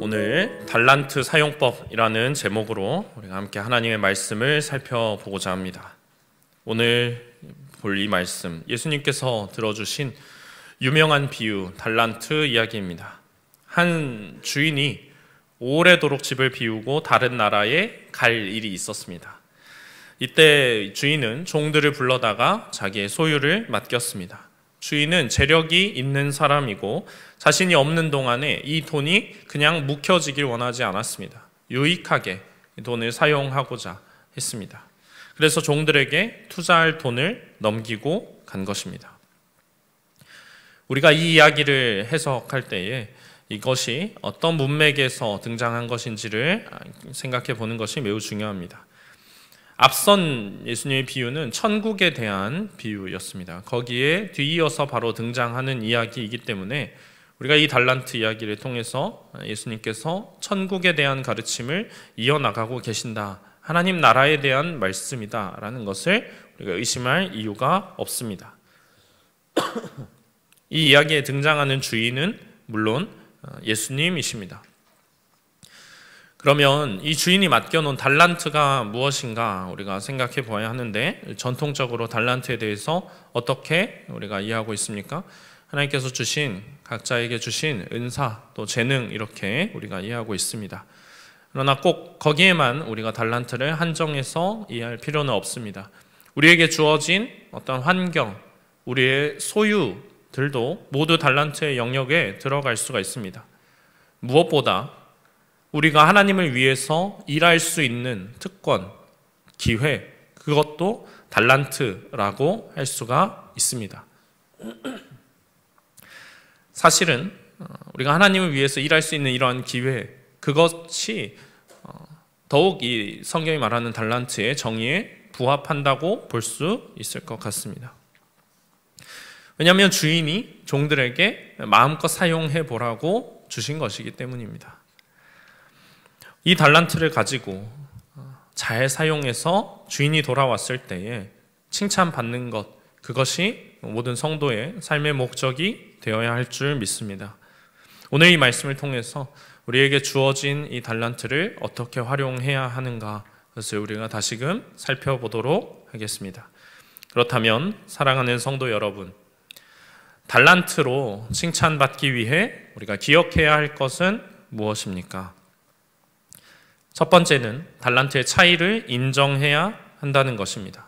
오늘 달란트 사용법이라는 제목으로 우리가 함께 하나님의 말씀을 살펴보고자 합니다. 오늘 볼 이 말씀, 예수님께서 들어주신 유명한 비유, 달란트 이야기입니다. 한 주인이 오래도록 집을 비우고 다른 나라에 갈 일이 있었습니다. 이때 주인은 종들을 불러다가 자기의 소유를 맡겼습니다. 주인은 재력이 있는 사람이고 자신이 없는 동안에 이 돈이 그냥 묵혀지길 원하지 않았습니다. 유익하게 돈을 사용하고자 했습니다. 그래서 종들에게 투자할 돈을 넘기고 간 것입니다. 우리가 이 이야기를 해석할 때에 이것이 어떤 문맥에서 등장한 것인지를 생각해 보는 것이 매우 중요합니다. 앞선 예수님의 비유는 천국에 대한 비유였습니다. 거기에 뒤이어서 바로 등장하는 이야기이기 때문에 우리가 이 달란트 이야기를 통해서 예수님께서 천국에 대한 가르침을 이어나가고 계신다, 하나님 나라에 대한 말씀이다 라는 것을 우리가 의심할 이유가 없습니다. 이 이야기에 등장하는 주인은 물론 예수님이십니다. 그러면 이 주인이 맡겨놓은 달란트가 무엇인가 우리가 생각해 보아야 하는데, 전통적으로 달란트에 대해서 어떻게 우리가 이해하고 있습니까? 하나님께서 주신, 각자에게 주신 은사 또 재능, 이렇게 우리가 이해하고 있습니다. 그러나 꼭 거기에만 우리가 달란트를 한정해서 이해할 필요는 없습니다. 우리에게 주어진 어떤 환경, 우리의 소유들도 모두 달란트의 영역에 들어갈 수가 있습니다. 무엇보다 우리가 하나님을 위해서 일할 수 있는 특권, 기회, 그것도 달란트라고 할 수가 있습니다. 사실은 우리가 하나님을 위해서 일할 수 있는 이러한 기회, 그것이 더욱 이 성경이 말하는 달란트의 정의에 부합한다고 볼 수 있을 것 같습니다. 왜냐하면 주인이 종들에게 마음껏 사용해 보라고 주신 것이기 때문입니다. 이 달란트를 가지고 잘 사용해서 주인이 돌아왔을 때에 칭찬받는 것, 그것이 모든 성도의 삶의 목적이 되어야 할 줄 믿습니다. 오늘 이 말씀을 통해서 우리에게 주어진 이 달란트를 어떻게 활용해야 하는가, 그것을 우리가 다시금 살펴보도록 하겠습니다. 그렇다면 사랑하는 성도 여러분, 달란트로 칭찬받기 위해 우리가 기억해야 할 것은 무엇입니까? 첫 번째는 달란트의 차이를 인정해야 한다는 것입니다.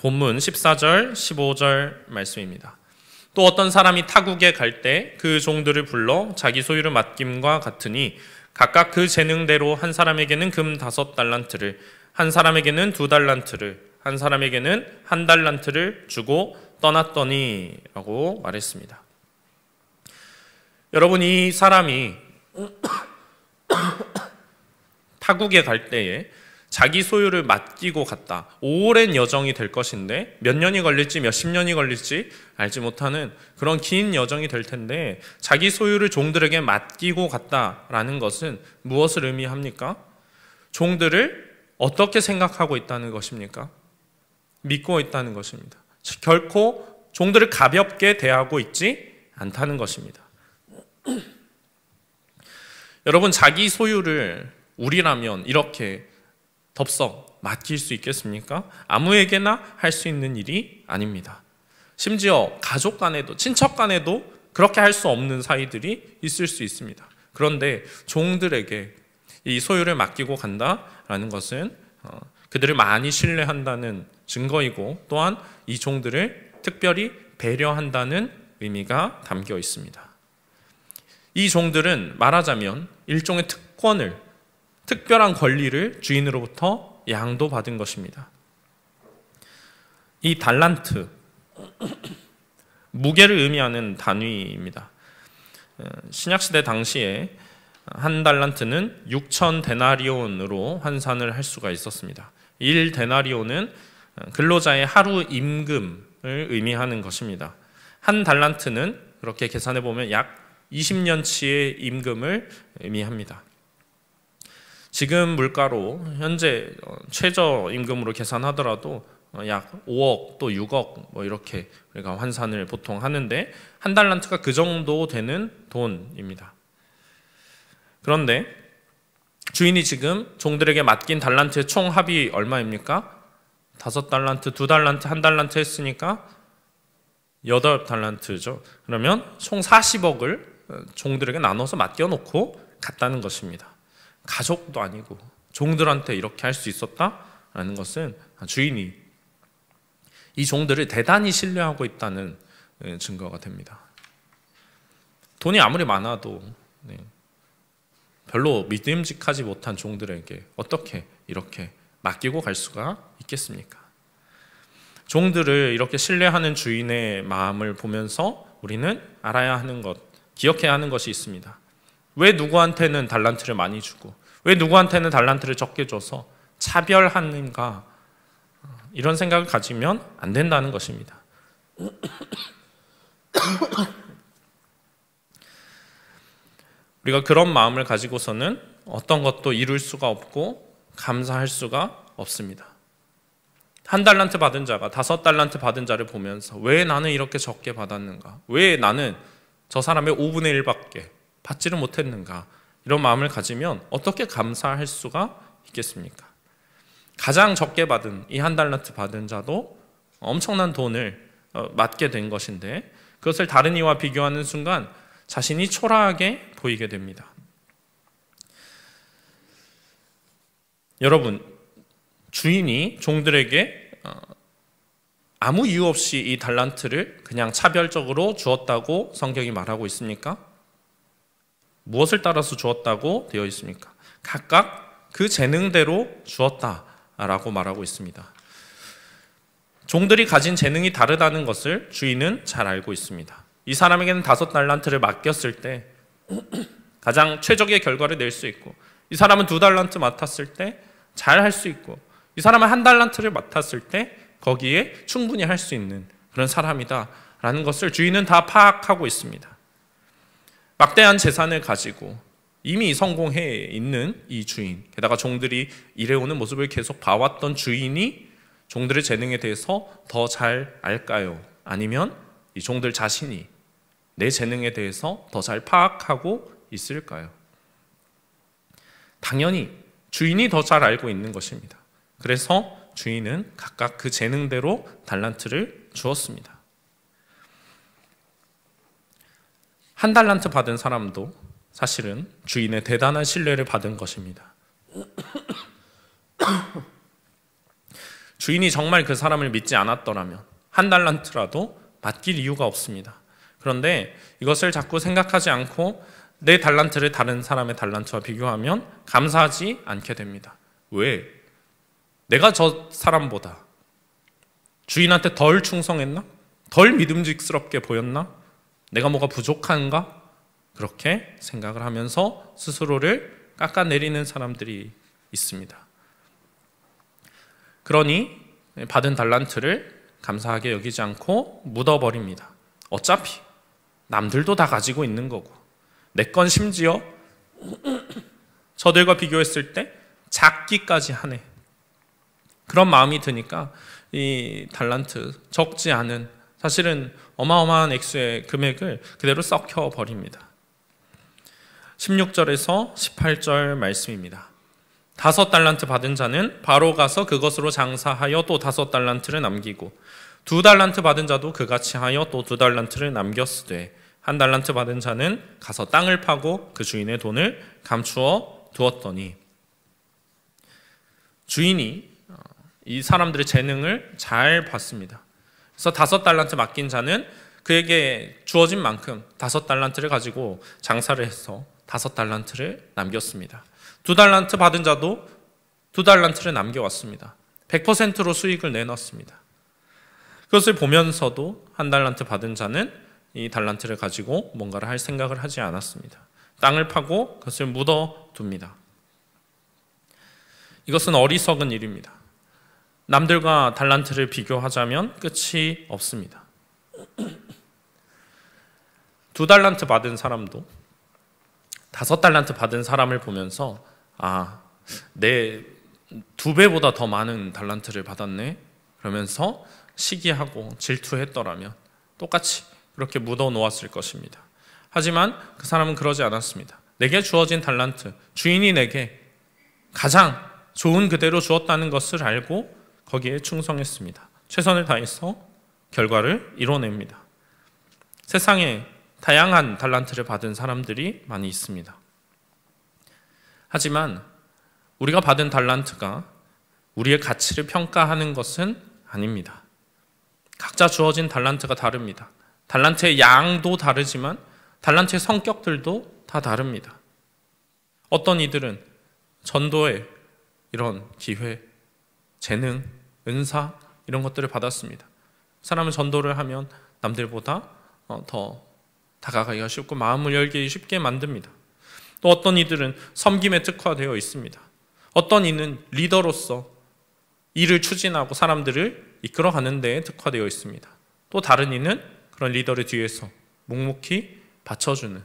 본문 14절, 15절 말씀입니다. 또 어떤 사람이 타국에 갈 때 그 종들을 불러 자기 소유를 맡김과 같으니 각각 그 재능대로 한 사람에게는 금 5달란트를, 한 사람에게는 2달란트를, 한 사람에게는 1달란트를 주고 떠났더니 라고 말했습니다. 여러분, 이 사람이 타국에 갈 때에 자기 소유를 맡기고 갔다. 오랜 여정이 될 것인데 몇 년이 걸릴지 몇십 년이 걸릴지 알지 못하는 그런 긴 여정이 될 텐데, 자기 소유를 종들에게 맡기고 갔다라는 것은 무엇을 의미합니까? 종들을 어떻게 생각하고 있다는 것입니까? 믿고 있다는 것입니다. 결코 종들을 가볍게 대하고 있지 않다는 것입니다. 여러분, 자기 소유를 우리라면 이렇게 덥석 맡길 수 있겠습니까? 아무에게나 할 수 있는 일이 아닙니다. 심지어 가족 간에도, 친척 간에도 그렇게 할 수 없는 사이들이 있을 수 있습니다. 그런데 종들에게 이 소유를 맡기고 간다라는 것은 그들을 많이 신뢰한다는 증거이고, 또한 이 종들을 특별히 배려한다는 의미가 담겨 있습니다. 이 종들은 말하자면 일종의 특권을, 특별한 권리를 주인으로부터 양도받은 것입니다. 이 달란트, 무게를 의미하는 단위입니다. 신약시대 당시에 한 달란트는 6천 데나리온으로 환산을 할 수가 있었습니다. 1 데나리온은 근로자의 하루 임금을 의미하는 것입니다. 한 달란트는 그렇게 계산해 보면 약 20년치의 임금을 의미합니다. 지금 물가로 현재 최저임금으로 계산하더라도 약 5억 또 6억 뭐 이렇게 우리가 환산을 보통 하는데 한 달란트가 그 정도 되는 돈입니다. 그런데 주인이 지금 종들에게 맡긴 달란트의 총 합이 얼마입니까? 5달란트, 2달란트, 1달란트 했으니까 8달란트죠. 그러면 총 40억을 종들에게 나눠서 맡겨놓고 갔다는 것입니다. 가족도 아니고 종들한테 이렇게 할 수 있었다라는 것은 주인이 이 종들을 대단히 신뢰하고 있다는 증거가 됩니다. 돈이 아무리 많아도 별로 믿음직하지 못한 종들에게 어떻게 이렇게 맡기고 갈 수가 있겠습니까? 종들을 이렇게 신뢰하는 주인의 마음을 보면서 우리는 알아야 하는 것, 기억해야 하는 것이 있습니다. 왜 누구한테는 달란트를 많이 주고 왜 누구한테는 달란트를 적게 줘서 차별하는가, 이런 생각을 가지면 안 된다는 것입니다. 우리가 그런 마음을 가지고서는 어떤 것도 이룰 수가 없고 감사할 수가 없습니다. 1달란트 받은 자가 5달란트 받은 자를 보면서 왜 나는 이렇게 적게 받았는가? 왜 나는 저 사람의 5분의 1밖에 받지를 못했는가? 이런 마음을 가지면 어떻게 감사할 수가 있겠습니까? 가장 적게 받은 이 1달란트 받은 자도 엄청난 돈을 맡게 된 것인데 그것을 다른 이와 비교하는 순간 자신이 초라하게 보이게 됩니다. 여러분, 주인이 종들에게 아무 이유 없이 이 달란트를 그냥 차별적으로 주었다고 성경이 말하고 있습니까? 무엇을 따라서 주었다고 되어 있습니까? 각각 그 재능대로 주었다라고 말하고 있습니다. 종들이 가진 재능이 다르다는 것을 주인은 잘 알고 있습니다. 이 사람에게는 5달란트를 맡겼을 때 가장 최적의 결과를 낼 수 있고, 이 사람은 2달란트 맡았을 때 잘 할 수 있고, 이 사람은 1달란트를 맡았을 때 거기에 충분히 할 수 있는 그런 사람이다라는 것을 주인은 다 파악하고 있습니다. 막대한 재산을 가지고 이미 성공해 있는 이 주인, 게다가 종들이 일해오는 모습을 계속 봐왔던 주인이 종들의 재능에 대해서 더 잘 알까요? 아니면 이 종들 자신이 내 재능에 대해서 더 잘 파악하고 있을까요? 당연히 주인이 더 잘 알고 있는 것입니다. 그래서 주인은 각각 그 재능대로 달란트를 주었습니다. 1달란트 받은 사람도 사실은 주인의 대단한 신뢰를 받은 것입니다. 주인이 정말 그 사람을 믿지 않았더라면 1달란트라도 맡길 이유가 없습니다. 그런데 이것을 자꾸 생각하지 않고 내 달란트를 다른 사람의 달란트와 비교하면 감사하지 않게 됩니다. 왜? 내가 저 사람보다 주인한테 덜 충성했나? 덜 믿음직스럽게 보였나? 내가 뭐가 부족한가? 그렇게 생각을 하면서 스스로를 깎아내리는 사람들이 있습니다. 그러니 받은 달란트를 감사하게 여기지 않고 묻어버립니다. 어차피 남들도 다 가지고 있는 거고 내 건 심지어 저들과 비교했을 때 작기까지 하네. 그런 마음이 드니까 이 달란트, 적지 않은, 사실은 어마어마한 액수의 금액을 그대로 썩혀버립니다. 16절에서 18절 말씀입니다. 5달란트 받은 자는 바로 가서 그것으로 장사하여 또 5달란트를 남기고 2달란트 받은 자도 그같이 하여 또 2달란트를 남겼으되 1달란트 받은 자는 가서 땅을 파고 그 주인의 돈을 감추어 두었더니, 주인이 이 사람들의 재능을 잘 봤습니다. 그래서 5달란트 맡긴 자는 그에게 주어진 만큼 5달란트를 가지고 장사를 해서 5달란트를 남겼습니다. 2달란트 받은 자도 2달란트를 남겨왔습니다. 100%로 수익을 내놨습니다. 그것을 보면서도 1달란트 받은 자는 이 달란트를 가지고 뭔가를 할 생각을 하지 않았습니다. 땅을 파고 그것을 묻어둡니다. 이것은 어리석은 일입니다. 남들과 달란트를 비교하자면 끝이 없습니다. 2달란트 받은 사람도 5달란트 받은 사람을 보면서 내 2배보다 더 많은 달란트를 받았네. 그러면서 시기하고 질투했더라면 똑같이 그렇게 묻어 놓았을 것입니다. 하지만 그 사람은 그러지 않았습니다. 내게 주어진 달란트, 주인이 내게 가장 좋은 그대로 주었다는 것을 알고 거기에 충성했습니다. 최선을 다해서 결과를 이뤄냅니다. 세상에 다양한 달란트를 받은 사람들이 많이 있습니다. 하지만 우리가 받은 달란트가 우리의 가치를 평가하는 것은 아닙니다. 각자 주어진 달란트가 다릅니다. 달란트의 양도 다르지만 달란트의 성격들도 다 다릅니다. 어떤 이들은 전도의 이런 기회, 재능, 은사 이런 것들을 받았습니다. 사람은 전도를 하면 남들보다 더 다가가기가 쉽고 마음을 열기 쉽게 만듭니다. 또 어떤 이들은 섬김에 특화되어 있습니다. 어떤 이는 리더로서 일을 추진하고 사람들을 이끌어가는 데에 특화되어 있습니다. 또 다른 이는 그런 리더를 뒤에서 묵묵히 받쳐주는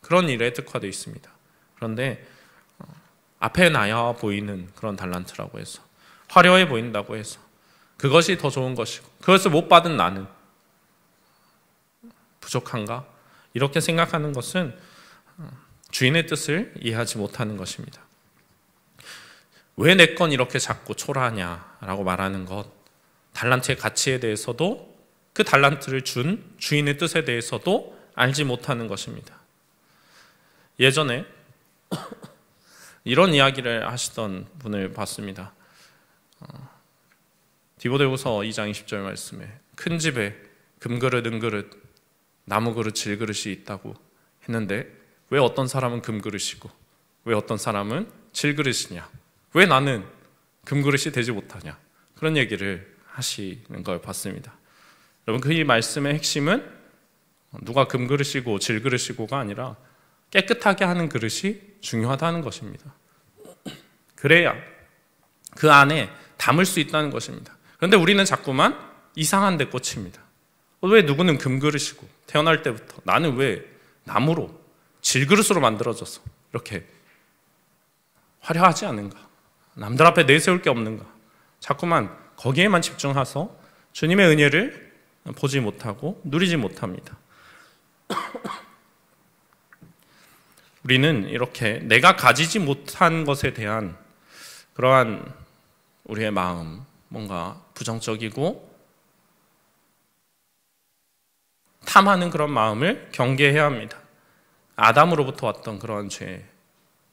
그런 일에 특화되어 있습니다. 그런데 앞에 나야 보이는 그런 달란트라고 해서 화려해 보인다고 해서 그것이 더 좋은 것이고 그것을 못 받은 나는 부족한가? 이렇게 생각하는 것은 주인의 뜻을 이해하지 못하는 것입니다. 왜 내 건 이렇게 작고 초라하냐라고 말하는 것, 달란트의 가치에 대해서도 그 달란트를 준 주인의 뜻에 대해서도 알지 못하는 것입니다. 예전에 이런 이야기를 하시던 분을 봤습니다. 디모데후서 2장 20절 말씀에 큰 집에 금그릇, 은그릇, 나무그릇, 질그릇이 있다고 했는데 왜 어떤 사람은 금그릇이고 왜 어떤 사람은 질그릇이냐? 왜 나는 금그릇이 되지 못하냐? 그런 얘기를 하시는 걸 봤습니다. 여러분, 그 이 말씀의 핵심은 누가 금그릇이고 질그릇이고가 아니라 깨끗하게 하는 그릇이 중요하다는 것입니다. 그래야 그 안에 담을 수 있다는 것입니다. 그런데 우리는 자꾸만 이상한 데 꽂힙니다. 왜 누구는 금그릇이고 태어날 때부터 나는 왜 나무로 질그릇으로 만들어져서 이렇게 화려하지 않은가? 남들 앞에 내세울 게 없는가? 자꾸만 거기에만 집중해서 주님의 은혜를 보지 못하고 누리지 못합니다. 우리는 이렇게 내가 가지지 못한 것에 대한 그러한 우리의 마음, 뭔가 부정적이고 탐하는 그런 마음을 경계해야 합니다. 아담으로부터 왔던 그러한 죄,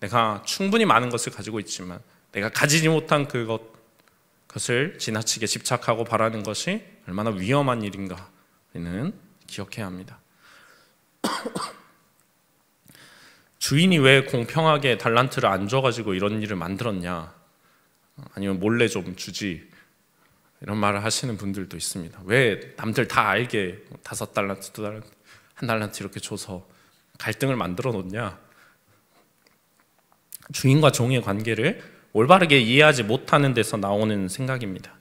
내가 충분히 많은 것을 가지고 있지만 내가 가지지 못한 그것을 지나치게 집착하고 바라는 것이 얼마나 위험한 일인가는 기억해야 합니다. 주인이 왜 공평하게 달란트를 안 줘가지고 이런 일을 만들었냐, 아니면 몰래 좀 주지, 이런 말을 하시는 분들도 있습니다. 왜 남들 다 알게 5달란트, 2달란트, 1달란트 이렇게 줘서 갈등을 만들어 놓냐? 주인과 종의 관계를 올바르게 이해하지 못하는 데서 나오는 생각입니다.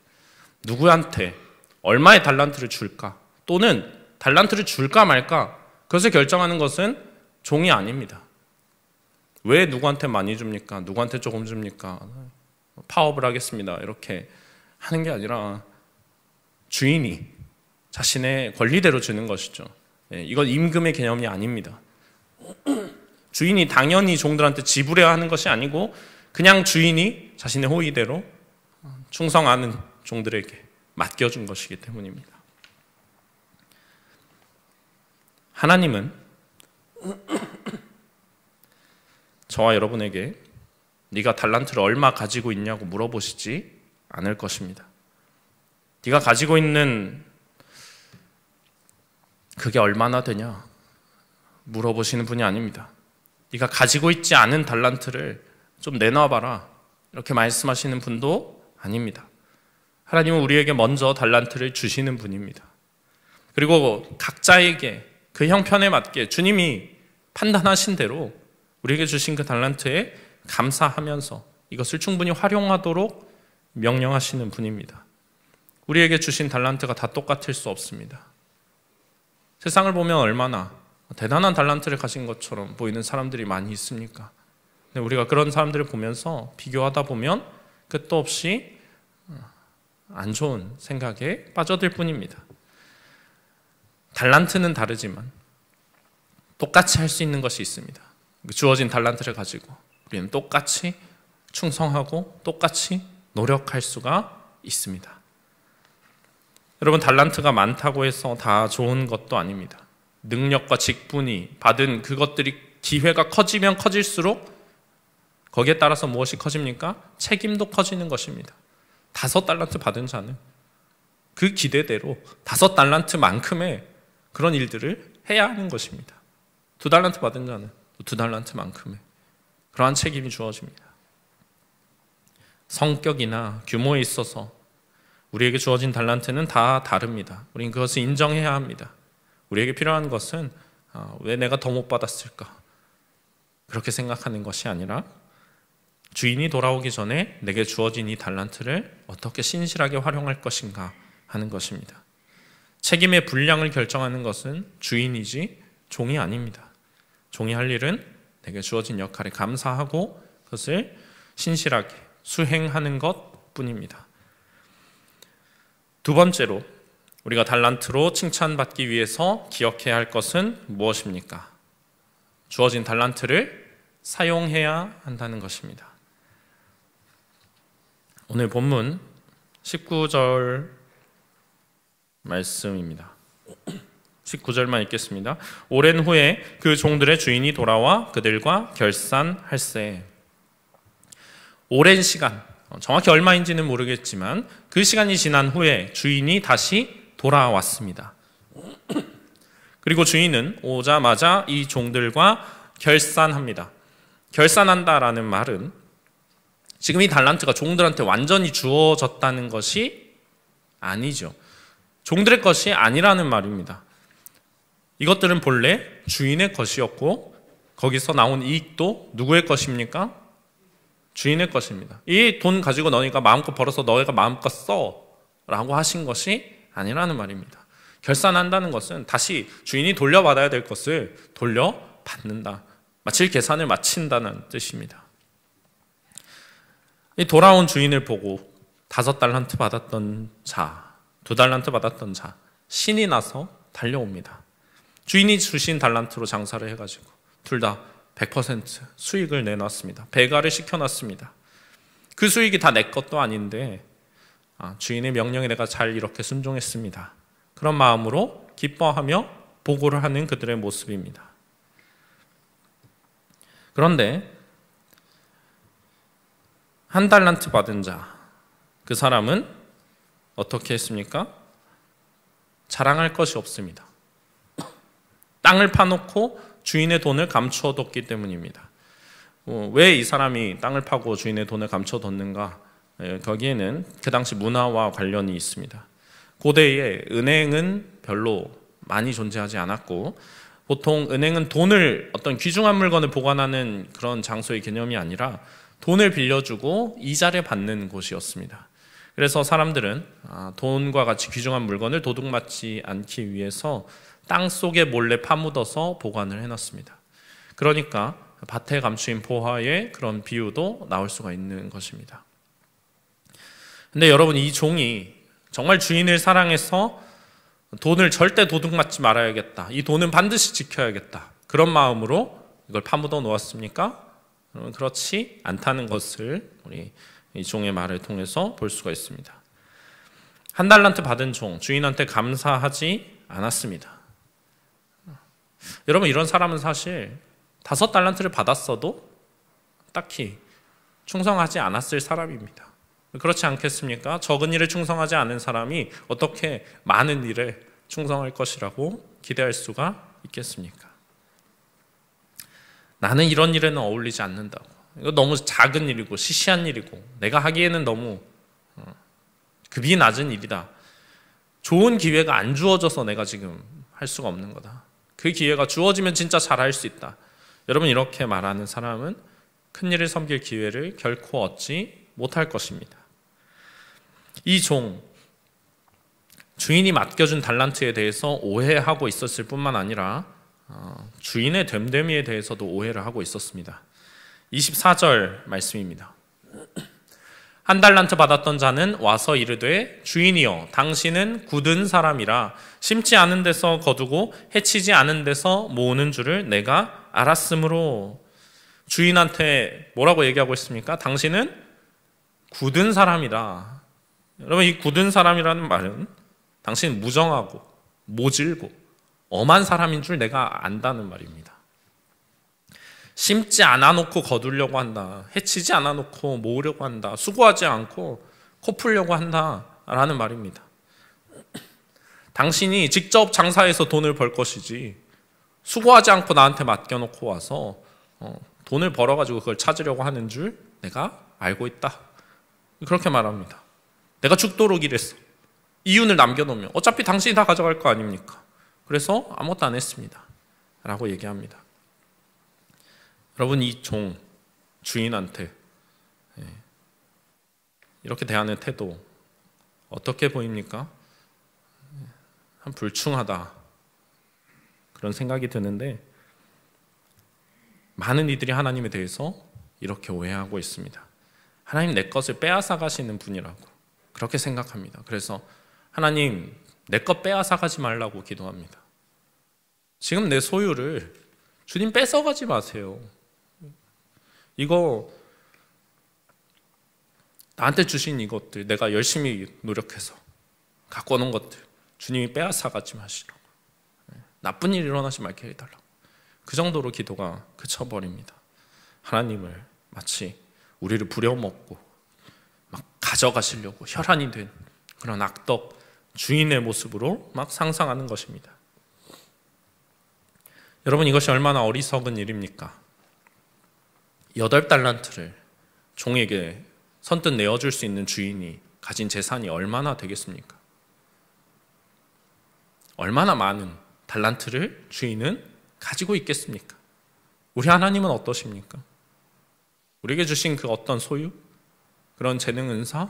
누구한테 얼마의 달란트를 줄까? 또는 달란트를 줄까 말까? 그것을 결정하는 것은 종이 아닙니다. 왜 누구한테 많이 줍니까? 누구한테 조금 줍니까? 파업을 하겠습니다. 이렇게 하는 게 아니라 주인이 자신의 권리대로 주는 것이죠. 이건 임금의 개념이 아닙니다. 주인이 당연히 종들한테 지불해야 하는 것이 아니고 그냥 주인이 자신의 호의대로 충성하는 종들에게 맡겨준 것이기 때문입니다. 하나님은 저와 여러분에게 네가 달란트를 얼마 가지고 있냐고 물어보시지 않을 것입니다. 네가 가지고 있는 그게 얼마나 되냐 물어보시는 분이 아닙니다. 네가 가지고 있지 않은 달란트를 좀 내놔봐라 이렇게 말씀하시는 분도 아닙니다. 하나님은 우리에게 먼저 달란트를 주시는 분입니다. 그리고 각자에게 그 형편에 맞게 주님이 판단하신 대로 우리에게 주신 그 달란트에 감사하면서 이것을 충분히 활용하도록 명령하시는 분입니다. 우리에게 주신 달란트가 다 똑같을 수 없습니다. 세상을 보면 얼마나 대단한 달란트를 가진 것처럼 보이는 사람들이 많이 있습니까? 근데 우리가 그런 사람들을 보면서 비교하다 보면 끝도 없이 안 좋은 생각에 빠져들 뿐입니다. 달란트는 다르지만 똑같이 할 수 있는 것이 있습니다. 주어진 달란트를 가지고 우리는 똑같이 충성하고 똑같이 노력할 수가 있습니다. 여러분, 달란트가 많다고 해서 다 좋은 것도 아닙니다. 능력과 직분이 받은 그것들이 기회가 커지면 커질수록 거기에 따라서 무엇이 커집니까? 책임도 커지는 것입니다. 5달란트 받은 자는 그 기대대로 5달란트만큼의 그런 일들을 해야 하는 것입니다. 2달란트 받은 자는 2달란트만큼의 그러한 책임이 주어집니다. 성격이나 규모에 있어서 우리에게 주어진 달란트는 다 다릅니다. 우리는 그것을 인정해야 합니다. 우리에게 필요한 것은 왜 내가 더 못 받았을까? 그렇게 생각하는 것이 아니라 주인이 돌아오기 전에 내게 주어진 이 달란트를 어떻게 신실하게 활용할 것인가 하는 것입니다. 책임의 분량을 결정하는 것은 주인이지 종이 아닙니다. 종이 할 일은 내게 주어진 역할에 감사하고 그것을 신실하게 수행하는 것뿐입니다. 두 번째로 우리가 달란트로 칭찬받기 위해서 기억해야 할 것은 무엇입니까? 주어진 달란트를 사용해야 한다는 것입니다. 오늘 본문 19절 말씀입니다. 19절만 읽겠습니다. 오랜 후에 그 종들의 주인이 돌아와 그들과 결산할세. 오랜 시간, 정확히 얼마인지는 모르겠지만 그 시간이 지난 후에 주인이 다시 돌아왔습니다. 그리고 주인은 오자마자 이 종들과 결산합니다. 결산한다라는 말은 지금 이 달란트가 종들한테 완전히 주어졌다는 것이 아니죠. 종들의 것이 아니라는 말입니다. 이것들은 본래 주인의 것이었고 거기서 나온 이익도 누구의 것입니까? 주인의 것입니다. 이 돈 가지고 너희가 마음껏 벌어서 너희가 마음껏 써 라고 하신 것이 아니라는 말입니다. 결산한다는 것은 다시 주인이 돌려받아야 될 것을 돌려받는다. 마칠 계산을 마친다는 뜻입니다. 이 돌아온 주인을 보고 5달란트 받았던 자, 2달란트 받았던 자, 신이 나서 달려옵니다. 주인이 주신 달란트로 장사를 해가지고 둘 다 100% 수익을 내놨습니다. 배가를 시켜놨습니다. 그 수익이 다 내 것도 아닌데 주인의 명령에 내가 잘 이렇게 순종했습니다. 그런 마음으로 기뻐하며 보고를 하는 그들의 모습입니다. 그런데 1달란트 받은 자, 그 사람은 어떻게 했습니까? 자랑할 것이 없습니다. 땅을 파놓고 주인의 돈을 감추어뒀기 때문입니다. 왜 이 사람이 땅을 파고 주인의 돈을 감춰뒀는가? 거기에는 그 당시 문화와 관련이 있습니다. 고대에 은행은 별로 많이 존재하지 않았고 보통 은행은 돈을 어떤 귀중한 물건을 보관하는 그런 장소의 개념이 아니라 돈을 빌려주고 이자를 받는 곳이었습니다. 그래서 사람들은 돈과 같이 귀중한 물건을 도둑맞지 않기 위해서 땅 속에 몰래 파묻어서 보관을 해놨습니다. 그러니까 밭에 감추인 보화의 그런 비유도 나올 수가 있는 것입니다. 근데 여러분, 이 종이 정말 주인을 사랑해서 돈을 절대 도둑맞지 말아야겠다, 이 돈은 반드시 지켜야겠다, 그런 마음으로 이걸 파묻어 놓았습니까? 그렇지 않다는 것을 우리 이 종의 말을 통해서 볼 수가 있습니다. 1달란트 받은 종, 주인한테 감사하지 않았습니다. 여러분, 이런 사람은 사실 5달란트를 받았어도 딱히 충성하지 않았을 사람입니다. 그렇지 않겠습니까? 적은 일에 충성하지 않은 사람이 어떻게 많은 일에 충성할 것이라고 기대할 수가 있겠습니까? 나는 이런 일에는 어울리지 않는다고, 이거 너무 작은 일이고 시시한 일이고 내가 하기에는 너무 급이 낮은 일이다, 좋은 기회가 안 주어져서 내가 지금 할 수가 없는 거다, 그 기회가 주어지면 진짜 잘할 수 있다, 여러분, 이렇게 말하는 사람은 큰 일을 섬길 기회를 결코 얻지 못할 것입니다. 이 종, 주인이 맡겨준 달란트에 대해서 오해하고 있었을 뿐만 아니라 주인의 됨됨이에 대해서도 오해를 하고 있었습니다. 24절 말씀입니다. 한 달란트 받았던 자는 와서 이르되 주인이여 당신은 굳은 사람이라 심지 않은 데서 거두고 해치지 않은 데서 모으는 줄을 내가 알았으므로. 주인한테 뭐라고 얘기하고 있습니까? 당신은 굳은 사람이다. 여러분, 이 굳은 사람이라는 말은 당신은 무정하고 모질고 엄한 사람인 줄 내가 안다는 말입니다. 심지 않아 놓고 거두려고 한다. 해치지 않아 놓고 모으려고 한다. 수고하지 않고 코 풀려고 한다라는 말입니다. 당신이 직접 장사해서 돈을 벌 것이지 수고하지 않고 나한테 맡겨놓고 와서 돈을 벌어가지고 그걸 찾으려고 하는 줄 내가 알고 있다. 그렇게 말합니다. 내가 죽도록 일했어. 이윤을 남겨놓으면 어차피 당신이 다 가져갈 거 아닙니까? 그래서 아무것도 안 했습니다. 라고 얘기합니다. 여러분, 이 종, 주인한테 이렇게 대하는 태도 어떻게 보입니까? 한 불충하다, 그런 생각이 드는데, 많은 이들이 하나님에 대해서 이렇게 오해하고 있습니다. 하나님 내 것을 빼앗아 가시는 분이라고 그렇게 생각합니다. 그래서 하나님 내 것 빼앗아 가지 말라고 기도합니다. 지금 내 소유를 주님 뺏어가지 마세요. 이거 나한테 주신 이것들, 내가 열심히 노력해서 갖고 오는 것들 주님이 빼앗아 가지 마시라고, 나쁜 일 일어나지 말게 해달라고. 그 정도로 기도가 그쳐버립니다. 하나님을 마치 우리를 부려먹고 막 가져가시려고 혈안이 된 그런 악덕 주인의 모습으로 막 상상하는 것입니다. 여러분, 이것이 얼마나 어리석은 일입니까? 8달란트를 종에게 선뜻 내어줄 수 있는 주인이 가진 재산이 얼마나 되겠습니까? 얼마나 많은 달란트를 주인은 가지고 있겠습니까? 우리 하나님은 어떠십니까? 우리에게 주신 그 어떤 소유, 그런 재능, 은사,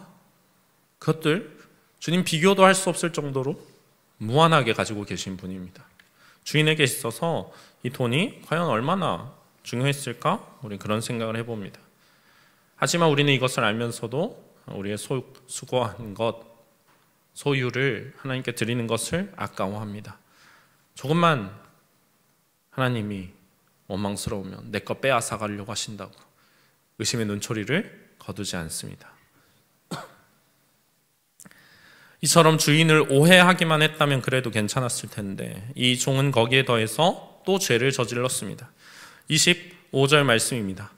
그것들 주님 비교도 할 수 없을 정도로 무한하게 가지고 계신 분입니다. 주인에게 있어서 이 돈이 과연 얼마나 중요했을까? 우리 그런 생각을 해봅니다. 하지만 우리는 이것을 알면서도 우리의 수고한 것, 소유를 하나님께 드리는 것을 아까워합니다. 조금만 하나님이 원망스러우면 내 것 빼앗아 가려고 하신다고 의심의 눈초리를 거두지 않습니다. 이처럼 주인을 오해하기만 했다면 그래도 괜찮았을 텐데, 이 종은 거기에 더해서 또 죄를 저질렀습니다. 25절 말씀입니다.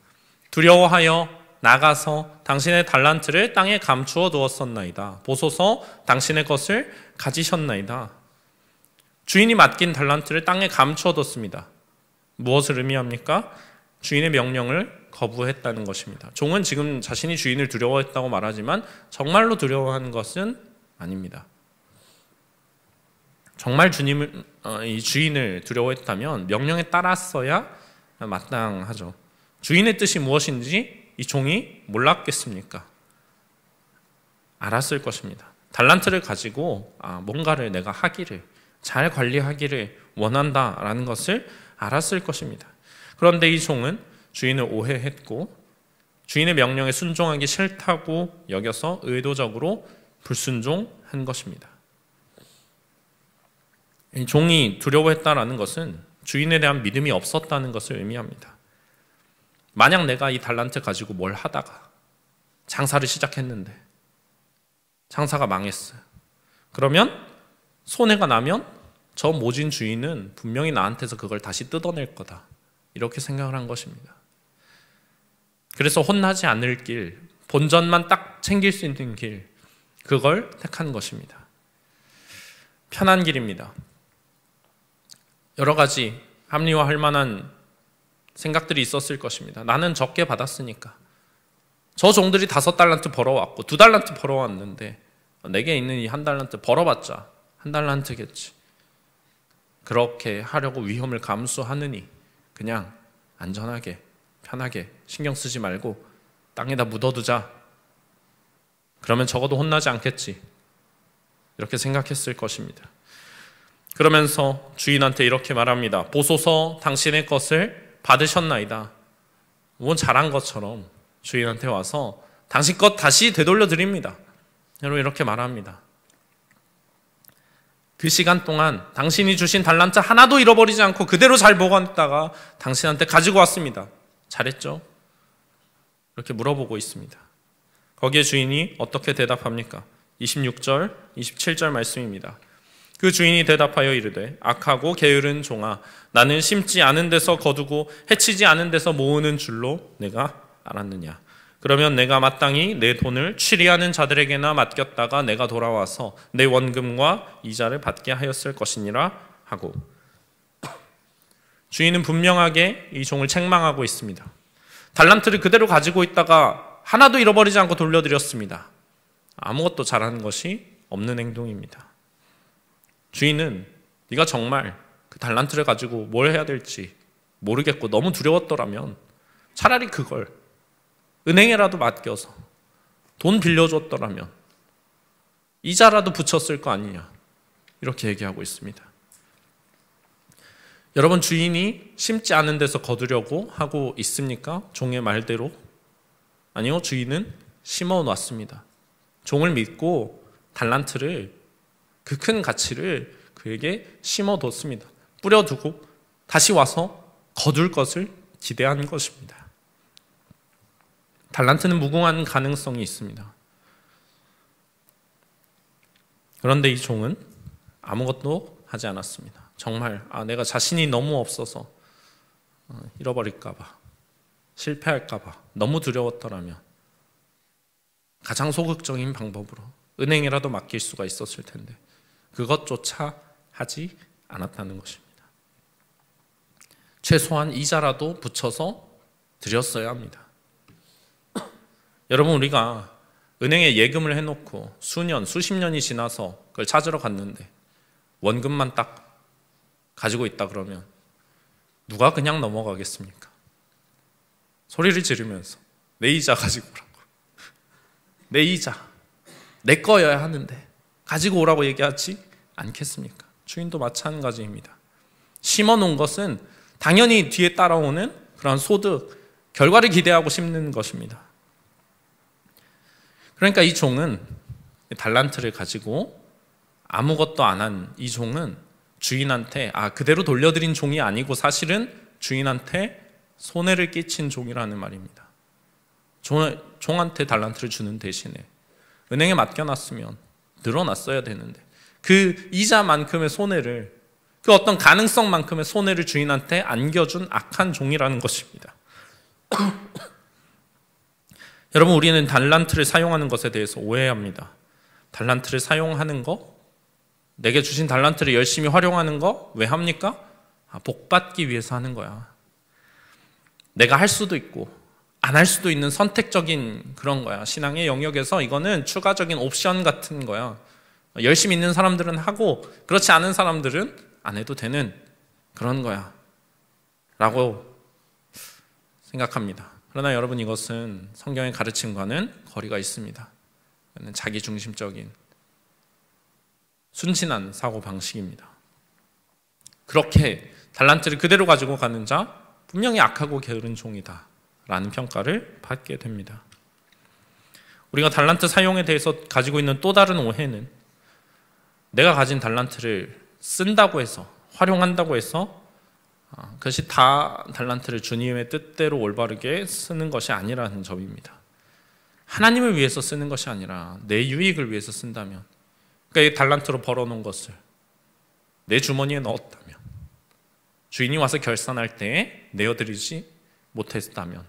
두려워하여 나가서 당신의 달란트를 땅에 감추어 두었었나이다. 보소서 당신의 것을 가지셨나이다. 주인이 맡긴 달란트를 땅에 감추어 뒀습니다. 무엇을 의미합니까? 주인의 명령을 거부했다는 것입니다. 종은 지금 자신이 주인을 두려워했다고 말하지만 정말로 두려워하는 것은 아닙니다. 정말 이 주인을 두려워했다면 명령에 따랐어야 마땅하죠. 주인의 뜻이 무엇인지 이 종이 몰랐겠습니까? 알았을 것입니다. 달란트를 가지고 뭔가를 내가 하기를, 잘 관리하기를 원한다라는 것을 알았을 것입니다. 그런데 이 종은 주인을 오해했고 주인의 명령에 순종하기 싫다고 여겨서 의도적으로 불순종한 것입니다. 이 종이 두려워했다라는 것은 주인에 대한 믿음이 없었다는 것을 의미합니다. 만약 내가 이 달란트 가지고 뭘 하다가 장사를 시작했는데 장사가 망했어요. 그러면 손해가 나면 저 모진 주인은 분명히 나한테서 그걸 다시 뜯어낼 거다, 이렇게 생각을 한 것입니다. 그래서 혼나지 않을 길, 본전만 딱 챙길 수 있는 길, 그걸 택한 것입니다. 편한 길입니다. 여러 가지 합리화할 만한 생각들이 있었을 것입니다. 나는 적게 받았으니까. 저 종들이 5달란트 벌어왔고 2달란트 벌어왔는데 내게 있는 이 1달란트 벌어봤자 1달란트겠지. 그렇게 하려고 위험을 감수하느니 그냥 안전하게 편하게 신경 쓰지 말고 땅에다 묻어두자. 그러면 적어도 혼나지 않겠지, 이렇게 생각했을 것입니다. 그러면서 주인한테 이렇게 말합니다. 보소서 당신의 것을 받으셨나이다. 뭔 잘한 것처럼 주인한테 와서 당신 것 다시 되돌려 드립니다. 여러분 이렇게 말합니다. 그 시간 동안 당신이 주신 달란트 하나도 잃어버리지 않고 그대로 잘 보관했다가 당신한테 가지고 왔습니다. 잘했죠? 이렇게 물어보고 있습니다. 거기에 주인이 어떻게 대답합니까? 26절, 27절 말씀입니다. 그 주인이 대답하여 이르되 악하고 게으른 종아, 나는 심지 않은 데서 거두고 해치지 않은 데서 모으는 줄로 내가 알았느냐. 그러면 내가 마땅히 내 돈을 취리하는 자들에게나 맡겼다가 내가 돌아와서 내 원금과 이자를 받게 하였을 것이니라 하고, 주인은 분명하게 이 종을 책망하고 있습니다. 달란트를 그대로 가지고 있다가 하나도 잃어버리지 않고 돌려드렸습니다. 아무것도 잘하는 것이 없는 행동입니다. 주인은 네가 정말 그 달란트를 가지고 뭘 해야 될지 모르겠고 너무 두려웠더라면 차라리 그걸 은행에라도 맡겨서 돈 빌려줬더라면 이자라도 붙였을 거 아니냐, 이렇게 얘기하고 있습니다. 여러분, 주인이 심지 않은 데서 거두려고 하고 있습니까? 종의 말대로? 아니요, 주인은 심어 놨습니다. 종을 믿고 달란트를, 그 큰 가치를 그에게 심어뒀습니다. 뿌려두고 다시 와서 거둘 것을 기대한 것입니다. 달란트는 무궁한 가능성이 있습니다. 그런데 이 종은 아무것도 하지 않았습니다. 정말 내가 자신이 너무 없어서 잃어버릴까 봐, 실패할까 봐 너무 두려웠더라면 가장 소극적인 방법으로 은행이라도 맡길 수가 있었을 텐데 그것조차 하지 않았다는 것입니다. 최소한 이자라도 붙여서 드렸어야 합니다. 여러분, 우리가 은행에 예금을 해놓고 수년, 수십 년이 지나서 그걸 찾으러 갔는데 원금만 딱 가지고 있다 그러면 누가 그냥 넘어가겠습니까? 소리를 지르면서 내 이자 가지고 오라고, 내 이자 내 거여야 하는데 가지고 오라고 얘기하지 않겠습니까? 주인도 마찬가지입니다. 심어놓은 것은 당연히 뒤에 따라오는 그런 소득, 결과를 기대하고 심는 것입니다. 그러니까 이 종은 달란트를 가지고 아무것도 안 한 이 종은 주인한테 그대로 돌려드린 종이 아니고 사실은 주인한테 손해를 끼친 종이라는 말입니다. 종한테 달란트를 주는 대신에 은행에 맡겨놨으면 늘어났어야 되는데 그 이자만큼의 손해를, 그 어떤 가능성만큼의 손해를 주인한테 안겨준 악한 종이라는 것입니다. 여러분, 우리는 달란트를 사용하는 것에 대해서 오해합니다. 달란트를 사용하는 거, 내게 주신 달란트를 열심히 활용하는 거 왜 합니까? 복 받기 위해서 하는 거야. 내가 할 수도 있고 안 할 수도 있는 선택적인 그런 거야. 신앙의 영역에서 이거는 추가적인 옵션 같은 거야. 열심히 있는 사람들은 하고 그렇지 않은 사람들은 안 해도 되는 그런 거야 라고 생각합니다. 그러나 여러분, 이것은 성경의 가르침과는 거리가 있습니다. 자기중심적인 순진한 사고방식입니다. 그렇게 달란트를 그대로 가지고 가는 자, 분명히 악하고 게으른 종이다 라는 평가를 받게 됩니다. 우리가 달란트 사용에 대해서 가지고 있는 또 다른 오해는 내가 가진 달란트를 쓴다고 해서, 활용한다고 해서 그것이 다 달란트를 주님의 뜻대로 올바르게 쓰는 것이 아니라는 점입니다. 하나님을 위해서 쓰는 것이 아니라 내 유익을 위해서 쓴다면, 그러니까 이 달란트로 벌어놓은 것을 내 주머니에 넣었다면, 주인이 와서 결산할 때에 내어드리지 못했다면,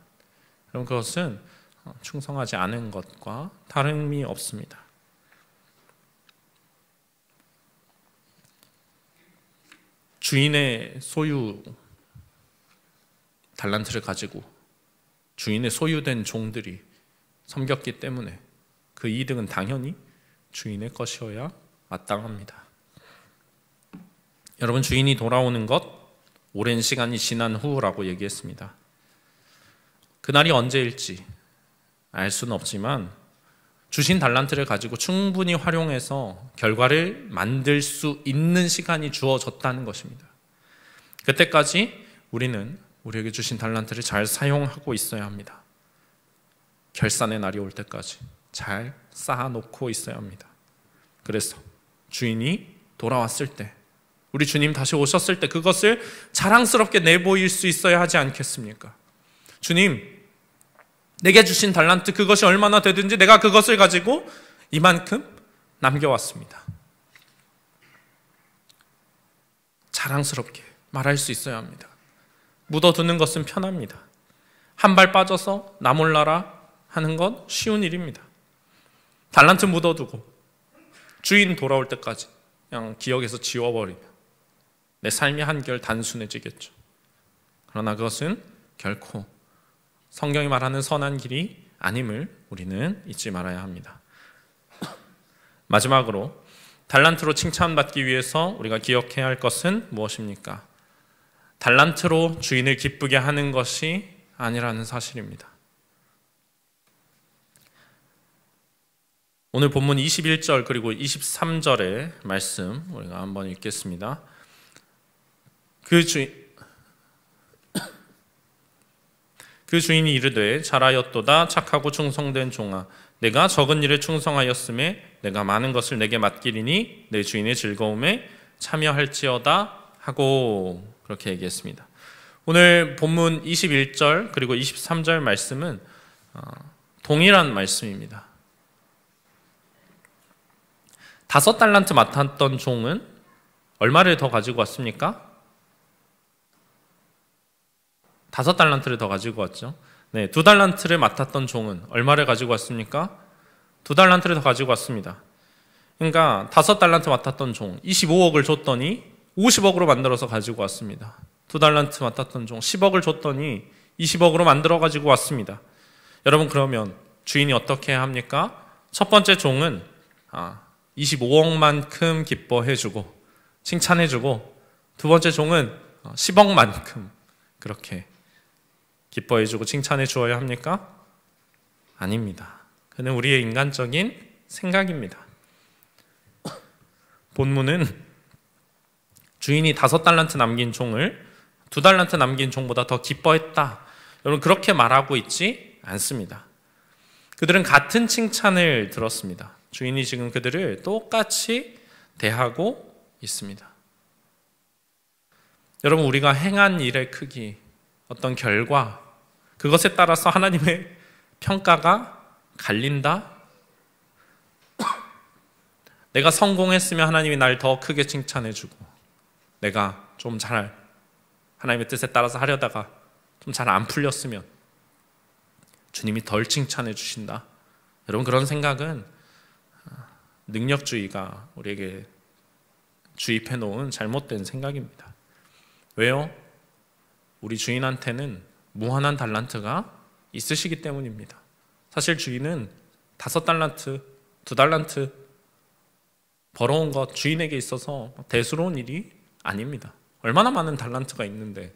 그럼 그것은 충성하지 않은 것과 다름이 없습니다. 주인의 소유 달란트를 가지고 주인의 소유된 종들이 섬겼기 때문에 그 이득은 당연히 주인의 것이어야 마땅합니다. 여러분, 주인이 돌아오는 것 오랜 시간이 지난 후라고 얘기했습니다. 그날이 언제일지 알 수는 없지만 주신 달란트를 가지고 충분히 활용해서 결과를 만들 수 있는 시간이 주어졌다는 것입니다. 그때까지 우리는 우리에게 주신 달란트를 잘 사용하고 있어야 합니다. 결산의 날이 올 때까지 잘 쌓아놓고 있어야 합니다. 그래서 주인이 돌아왔을 때, 우리 주님 다시 오셨을 때 그것을 자랑스럽게 내보일 수 있어야 하지 않겠습니까? 주님, 내게 주신 달란트 그것이 얼마나 되든지 내가 그것을 가지고 이만큼 남겨왔습니다. 자랑스럽게 말할 수 있어야 합니다. 묻어두는 것은 편합니다. 한 발 빠져서 나 몰라라 하는 건 쉬운 일입니다. 달란트 묻어두고 주인 돌아올 때까지 그냥 기억에서 지워버리면 내 삶이 한결 단순해지겠죠. 그러나 그것은 결코 성경이 말하는 선한 길이 아님을 우리는 잊지 말아야 합니다. 마지막으로 달란트로 칭찬받기 위해서 우리가 기억해야 할 것은 무엇입니까? 달란트로 주인을 기쁘게 하는 것이 아니라는 사실입니다. 오늘 본문 21절 그리고 23절의 말씀 우리가 한번 읽겠습니다. 그 주인이 이르되 잘하였도다 착하고 충성된 종아 내가 적은 일에 충성하였음에 내가 많은 것을 내게 맡기리니 내 주인의 즐거움에 참여할지어다 하고 그렇게 얘기했습니다. 오늘 본문 21절 그리고 23절 말씀은 동일한 말씀입니다. 5달란트 맡았던 종은 얼마를 더 가지고 왔습니까? 5달란트를 더 가지고 왔죠. 네, 2달란트를 맡았던 종은 얼마를 가지고 왔습니까? 2달란트를 더 가지고 왔습니다. 그러니까 5달란트 맡았던 종 25억을 줬더니 50억으로 만들어서 가지고 왔습니다. 2달란트 맡았던 종 10억을 줬더니 20억으로 만들어 가지고 왔습니다. 여러분, 그러면 주인이 어떻게 합니까? 첫 번째 종은 25억만큼 기뻐해주고 칭찬해주고, 두 번째 종은 10억만큼 그렇게 기뻐해주고 칭찬해 주어야 합니까? 아닙니다. 그는 우리의 인간적인 생각입니다. 본문은 주인이 5달란트 남긴 종을 2달란트 남긴 종보다 더 기뻐했다, 여러분, 그렇게 말하고 있지 않습니다. 그들은 같은 칭찬을 들었습니다. 주인이 지금 그들을 똑같이 대하고 있습니다. 여러분, 우리가 행한 일의 크기, 어떤 결과, 그것에 따라서 하나님의 평가가 갈린다? 내가 성공했으면 하나님이 날 더 크게 칭찬해주고, 내가 좀 잘 하나님의 뜻에 따라서 하려다가 좀 잘 안 풀렸으면 주님이 덜 칭찬해 주신다. 여러분, 그런 생각은 능력주의가 우리에게 주입해 놓은 잘못된 생각입니다. 왜요? 우리 주인한테는 무한한 달란트가 있으시기 때문입니다. 사실 주인은 5달란트, 2달란트 벌어온 것 주인에게 있어서 대수로운 일이 아닙니다. 얼마나 많은 달란트가 있는데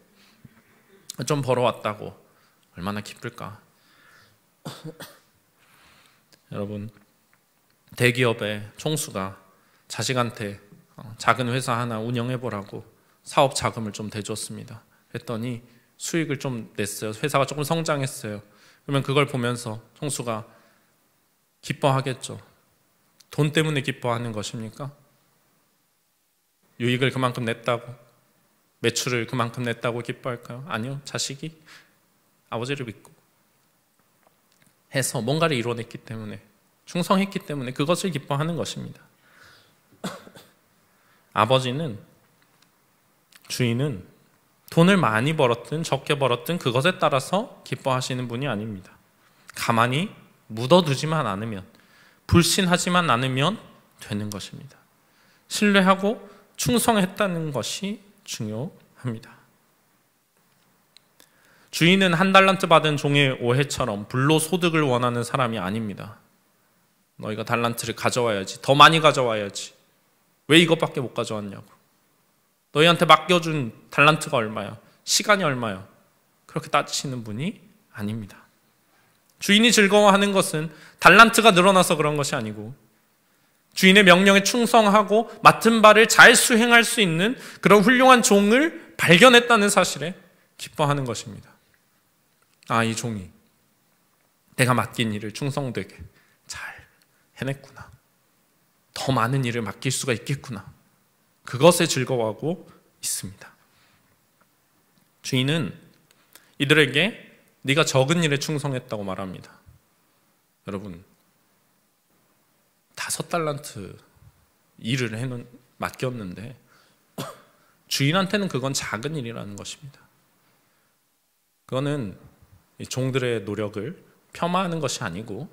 좀 벌어왔다고 얼마나 기쁠까? 여러분, 대기업의 총수가 자식한테 작은 회사 하나 운영해보라고 사업 자금을 좀 대줬습니다. 했더니 수익을 좀 냈어요. 회사가 조금 성장했어요. 그러면 그걸 보면서 총수가 기뻐하겠죠. 돈 때문에 기뻐하는 것입니까? 유익을 그만큼 냈다고, 매출을 그만큼 냈다고 기뻐할까요? 아니요. 자식이 아버지를 믿고 해서 뭔가를 이뤄냈기 때문에, 충성했기 때문에 그것을 기뻐하는 것입니다. 아버지는, 주인은 돈을 많이 벌었든 적게 벌었든 그것에 따라서 기뻐하시는 분이 아닙니다. 가만히 묻어두지만 않으면, 불신하지만 않으면 되는 것입니다. 신뢰하고 충성했다는 것이 중요합니다. 주인은 1달란트 받은 종의 오해처럼 불로소득을 원하는 사람이 아닙니다. 너희가 달란트를 가져와야지, 더 많이 가져와야지, 왜 이것밖에 못 가져왔냐고, 너희한테 맡겨준 달란트가 얼마야, 시간이 얼마야, 그렇게 따지시는 분이 아닙니다. 주인이 즐거워하는 것은 달란트가 늘어나서 그런 것이 아니고, 주인의 명령에 충성하고 맡은 바를 잘 수행할 수 있는 그런 훌륭한 종을 발견했다는 사실에 기뻐하는 것입니다. 이 종이 내가 맡긴 일을 충성되게 잘 해냈구나. 더 많은 일을 맡길 수가 있겠구나. 그것에 즐거워하고 있습니다. 주인은 이들에게 네가 적은 일에 충성했다고 말합니다. 여러분, 5달란트 일을 맡겼는데 주인한테는 그건 작은 일이라는 것입니다. 그거는 종들의 노력을 폄하하는 것이 아니고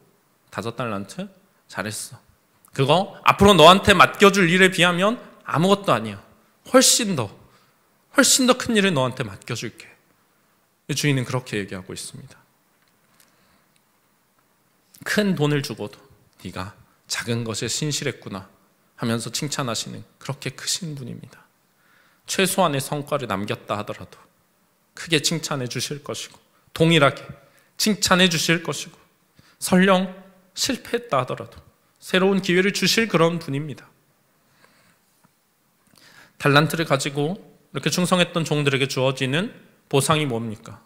5달란트 잘했어. 그거 앞으로 너한테 맡겨줄 일에 비하면 아무것도 아니야. 훨씬 더 큰 일을 너한테 맡겨줄게. 주인은 그렇게 얘기하고 있습니다. 큰 돈을 주고도 네가 작은 것에 신실했구나 하면서 칭찬하시는 그렇게 크신 분입니다. 최소한의 성과를 남겼다 하더라도 크게 칭찬해 주실 것이고 동일하게 칭찬해 주실 것이고 설령 실패했다 하더라도 새로운 기회를 주실 그런 분입니다. 달란트를 가지고 이렇게 충성했던 종들에게 주어지는 보상이 뭡니까?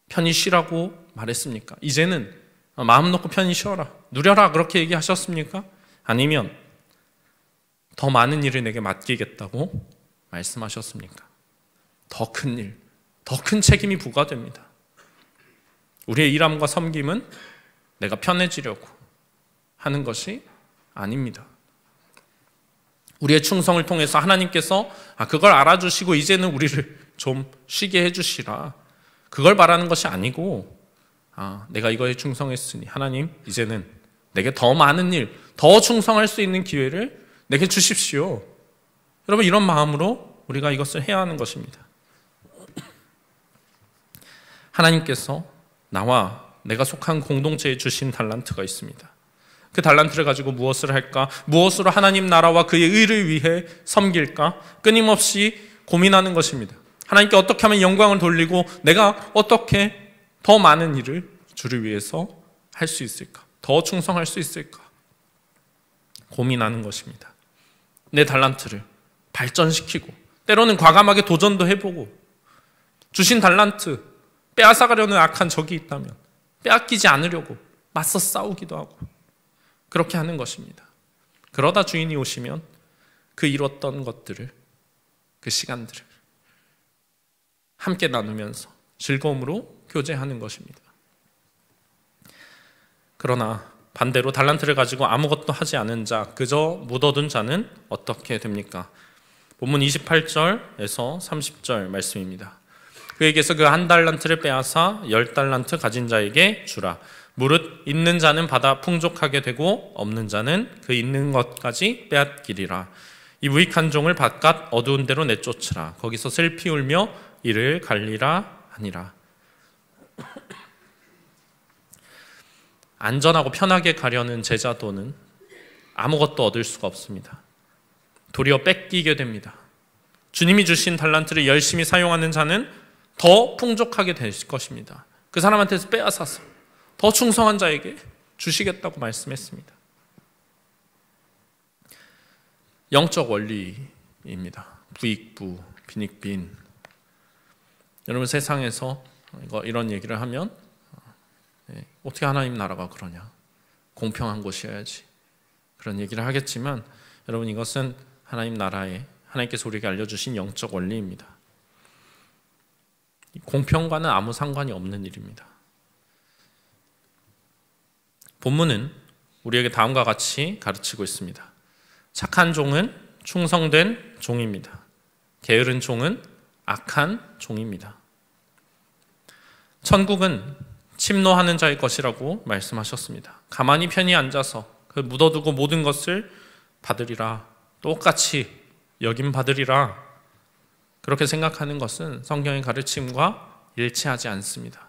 편히 쉬라고 말했습니까? 이제는 마음 놓고 편히 쉬어라, 누려라 그렇게 얘기하셨습니까? 아니면 더 많은 일을 내게 맡기겠다고 말씀하셨습니까? 더 큰 일, 더 큰 책임이 부과됩니다. 우리의 일함과 섬김은 내가 편해지려고 하는 것이 아닙니다. 우리의 충성을 통해서 하나님께서 그걸 알아주시고 이제는 우리를 좀 쉬게 해주시라, 그걸 바라는 것이 아니고 내가 이거에 충성했으니 하나님 이제는 내게 더 많은 일, 더 충성할 수 있는 기회를 내게 주십시오. 여러분, 이런 마음으로 우리가 이것을 해야 하는 것입니다. 하나님께서 나와 내가 속한 공동체에 주신 달란트가 있습니다. 그 달란트를 가지고 무엇을 할까? 무엇으로 하나님 나라와 그의 의를 위해 섬길까? 끊임없이 고민하는 것입니다. 하나님께 어떻게 하면 영광을 돌리고 내가 어떻게 더 많은 일을 주를 위해서 할 수 있을까? 더 충성할 수 있을까? 고민하는 것입니다. 내 달란트를 발전시키고 때로는 과감하게 도전도 해보고 주신 달란트 빼앗아가려는 악한 적이 있다면 빼앗기지 않으려고 맞서 싸우기도 하고 그렇게 하는 것입니다. 그러다 주인이 오시면 그 잃었던 것들을, 그 시간들을 함께 나누면서 즐거움으로 교제하는 것입니다. 그러나 반대로 달란트를 가지고 아무것도 하지 않은 자, 그저 묻어둔 자는 어떻게 됩니까? 본문 28절에서 30절 말씀입니다. 그에게서 그 1달란트를 빼앗아 10달란트 가진 자에게 주라. 무릇 있는 자는 받아 풍족하게 되고 없는 자는 그 있는 것까지 빼앗기리라. 이 무익한 종을 바깥 어두운 데로 내쫓으라. 거기서 슬피 울며 이를 갈리라 하니라. 안전하고 편하게 가려는 제자도는 아무것도 얻을 수가 없습니다. 도리어 뺏기게 됩니다. 주님이 주신 달란트를 열심히 사용하는 자는 더 풍족하게 될 것입니다. 그 사람한테서 빼앗아서 더 충성한 자에게 주시겠다고 말씀했습니다. 영적 원리입니다. 부익부, 빈익빈. 여러분, 세상에서 이런 얘기를 하면 어떻게 하나님 나라가 그러냐, 공평한 곳이어야지, 그런 얘기를 하겠지만 여러분, 이것은 하나님 나라에 하나님께서 우리에게 알려주신 영적 원리입니다. 공평과는 아무 상관이 없는 일입니다. 본문은 우리에게 다음과 같이 가르치고 있습니다. 착한 종은 충성된 종입니다. 게으른 종은 악한 종입니다. 천국은 침노하는 자의 것이라고 말씀하셨습니다. 가만히 편히 앉아서 그 묻어두고 모든 것을 받으리라, 똑같이 여김 받으리라, 그렇게 생각하는 것은 성경의 가르침과 일치하지 않습니다.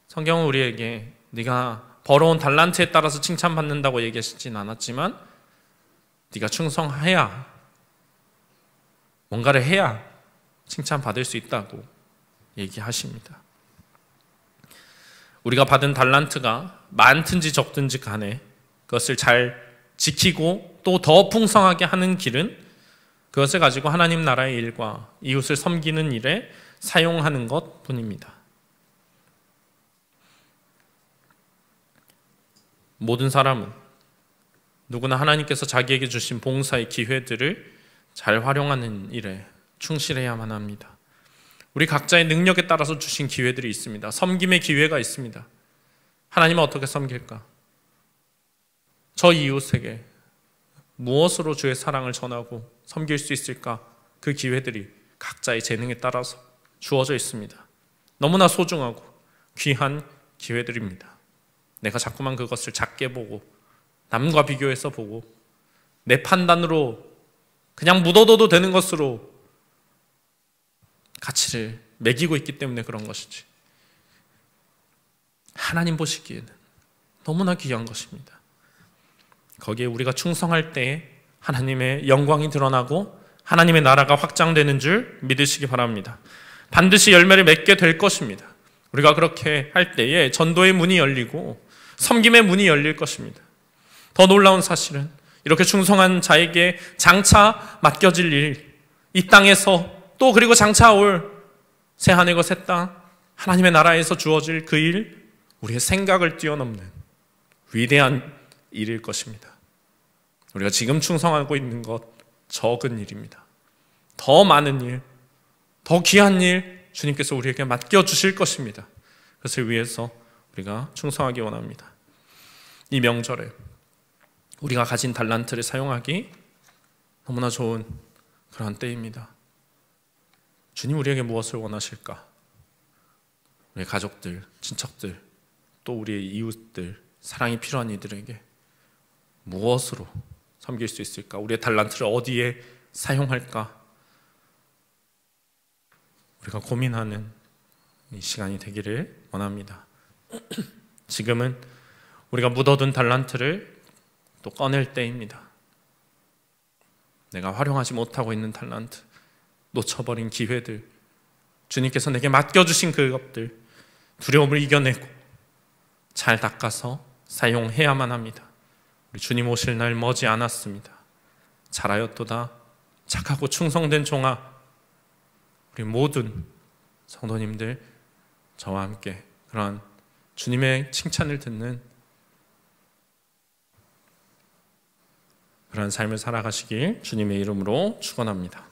성경은 우리에게 네가 벌어온 달란트에 따라서 칭찬받는다고 얘기하시진 않았지만 네가 충성해야, 뭔가를 해야 칭찬받을 수 있다고 얘기하십니다. 우리가 받은 달란트가 많든지 적든지 간에 그것을 잘 지키고 또 더 풍성하게 하는 길은 그것을 가지고 하나님 나라의 일과 이웃을 섬기는 일에 사용하는 것 뿐입니다. 모든 사람은 누구나 하나님께서 자기에게 주신 봉사의 기회들을 잘 활용하는 일에 충실해야만 합니다. 우리 각자의 능력에 따라서 주신 기회들이 있습니다. 섬김의 기회가 있습니다. 하나님은 어떻게 섬길까? 저 이웃에게 무엇으로 주의 사랑을 전하고 섬길 수 있을까? 그 기회들이 각자의 재능에 따라서 주어져 있습니다. 너무나 소중하고 귀한 기회들입니다. 내가 자꾸만 그것을 작게 보고 남과 비교해서 보고 내 판단으로 그냥 묻어둬도 되는 것으로 가치를 매기고 있기 때문에 그런 것이지, 하나님 보시기에는 너무나 귀한 것입니다. 거기에 우리가 충성할 때에 하나님의 영광이 드러나고 하나님의 나라가 확장되는 줄 믿으시기 바랍니다. 반드시 열매를 맺게 될 것입니다. 우리가 그렇게 할 때에 전도의 문이 열리고 섬김의 문이 열릴 것입니다. 더 놀라운 사실은 이렇게 충성한 자에게 장차 맡겨질 일, 이 땅에서 또 그리고 장차 올 새하늘과 새 땅, 하나님의 나라에서 주어질 그 일, 우리의 생각을 뛰어넘는 위대한 일일 것입니다. 우리가 지금 충성하고 있는 것 적은 일입니다. 더 많은 일, 더 귀한 일 주님께서 우리에게 맡겨주실 것입니다. 그것을 위해서 우리가 충성하기 원합니다. 이 명절에 우리가 가진 달란트를 사용하기 너무나 좋은 그런 때입니다. 주님 우리에게 무엇을 원하실까? 우리의 가족들, 친척들, 또 우리의 이웃들, 사랑이 필요한 이들에게 무엇으로 섬길 수 있을까? 우리의 달란트를 어디에 사용할까? 우리가 고민하는 이 시간이 되기를 원합니다. 지금은 우리가 묻어둔 달란트를 또 꺼낼 때입니다. 내가 활용하지 못하고 있는 달란트, 놓쳐버린 기회들, 주님께서 내게 맡겨주신 그것들, 두려움을 이겨내고 잘 닦아서 사용해야만 합니다. 우리 주님 오실 날 머지 않았습니다. 잘하였도다 착하고 충성된 종아, 우리 모든 성도님들 저와 함께 그러한 주님의 칭찬을 듣는 그런 삶을 살아가시길 주님의 이름으로 축원합니다.